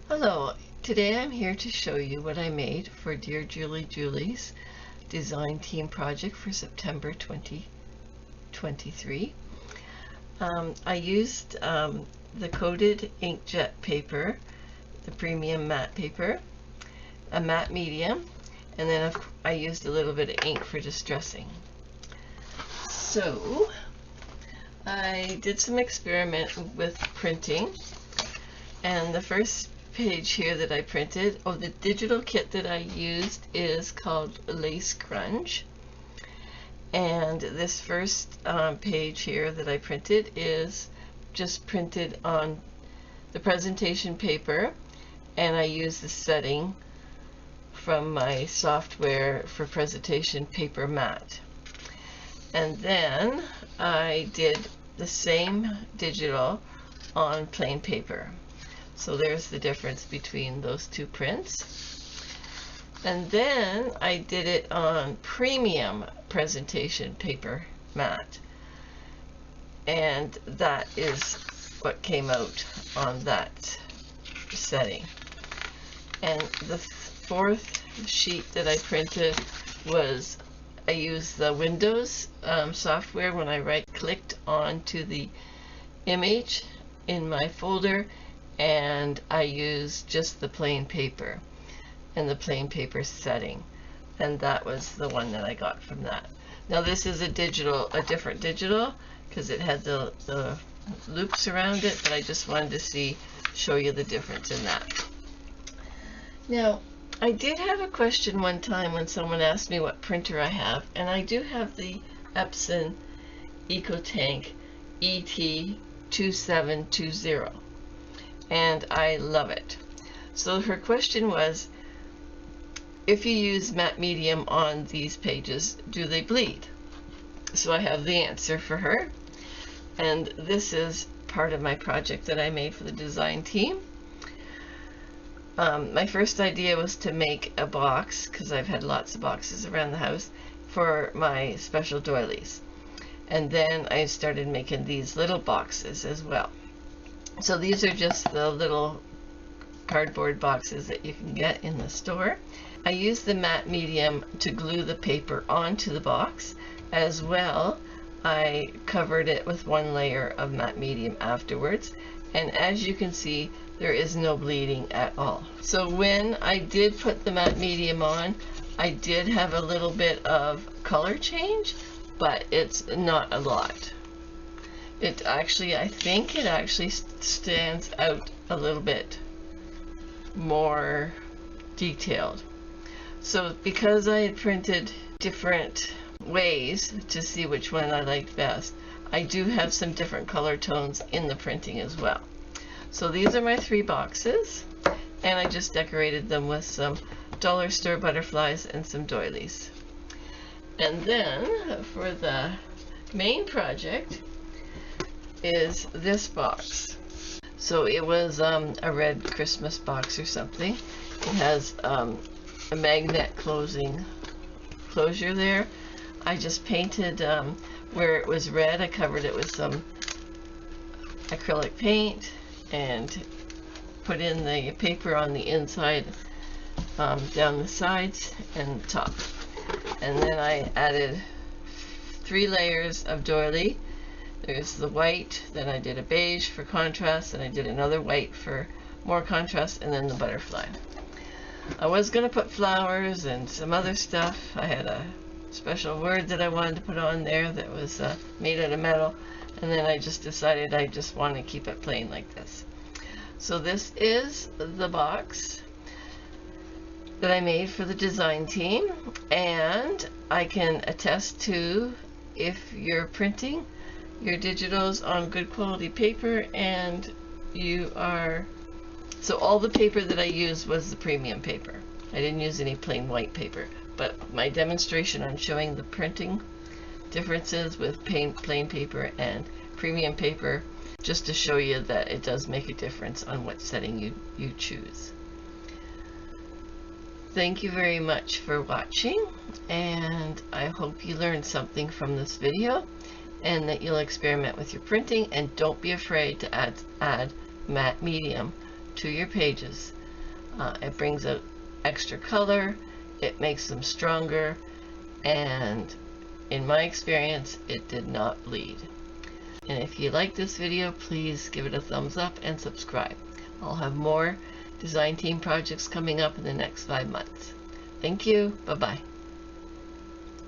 Hello, today I'm here to show you what I made for Dear Julie Julie's design team project for September 2023. I used the coated inkjet paper, the premium matte paper, a matte medium, and then I used a little bit of ink for distressing. So I did some experiment with printing, and the first page here that I printed, the digital kit that I used is called Lace Grunge, and this first page here that I printed is just printed on the presentation paper, and I used the setting from my software for presentation paper matte. And then I did the same digital on plain paper. So there's the difference between those two prints. And then I did it on premium presentation paper matte. And that is what came out on that setting. And the fourth sheet that I printed was, I used the Windows software when I right-clicked onto the image in my folder, and I used just the plain paper and the plain paper setting, and that was the one that I got from that. Now this is a different digital, because it had the loops around it, but I just wanted to show you the difference in that. Now I did have a question one time when someone asked me what printer I have, and I do have the Epson Eco ET-2720. And I love it. So her question was, if you use matte medium on these pages, do they bleed? So I have the answer for her, and this is part of my project that I made for the design team. My first idea was to make a box, because I've had lots of boxes around the house, for my special doilies. And then I started making these little boxes as well. So these are just the little cardboard boxes that you can get in the store. I used the matte medium to glue the paper onto the box. As well, I covered it with one layer of matte medium afterwards. And as you can see, there is no bleeding at all. So when I did put the matte medium on, I did have a little bit of color change, but it's not a lot. It actually, I think it actually stands out a little bit more detailed. So because I had printed different ways to see which one I liked best, I do have some different color tones in the printing as well. So these are my 3 boxes, and I just decorated them with some dollar store butterflies and some doilies. And then for the main project is this box. So it was a red Christmas box or something. It has a magnet closure there. I just painted where it was red, I covered it with some acrylic paint and put in the paper on the inside, down the sides and the top. And then I added 3 layers of doily. There's the white, then I did a beige for contrast, and I did another white for more contrast, and then the butterfly. I was going to put flowers and some other stuff. I had a special word that I wanted to put on there that was made out of metal, and then I just decided I just want to keep it plain like this. So this is the box that I made for the design team, and I can attest to, if you're printing your digitals on good quality paper and so all the paper that I used was the premium paper. I didn't use any plain white paper, but my demonstration on showing the printing differences with plain paper and premium paper, just to show you that it does make a difference on what setting you choose. Thank you very much for watching, and I hope you learned something from this video, and that you'll experiment with your printing, and don't be afraid to add matte medium to your pages. It brings out extra color, it makes them stronger, and in my experience, it did not bleed. And if you like this video, please give it a thumbs up and subscribe. I'll have more design team projects coming up in the next 5 months. Thank you. Bye-bye.